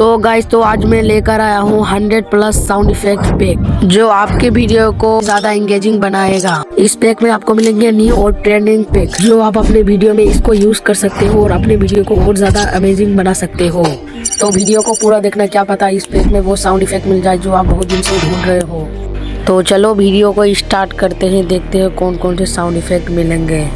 So guys, तो आज मैं लेकर आया हूँ 100+ साउंड इफेक्ट पैक जो आपके वीडियो को ज्यादा एंगेजिंग बनाएगा। इस पैक में आपको मिलेंगे न्यू और ट्रेंडिंग पैक जो आप अपने वीडियो में इसको यूज कर सकते हो और अपने वीडियो को और ज्यादा अमेजिंग बना सकते हो। तो वीडियो को पूरा देखना, क्या पता इस पैक में वो साउंड इफेक्ट मिल जाए जो आप बहुत दिन से ढूंढ रहे हो। तो चलो वीडियो को स्टार्ट करते हैं, देखते हैं कौन कौन से साउंड इफेक्ट मिलेंगे।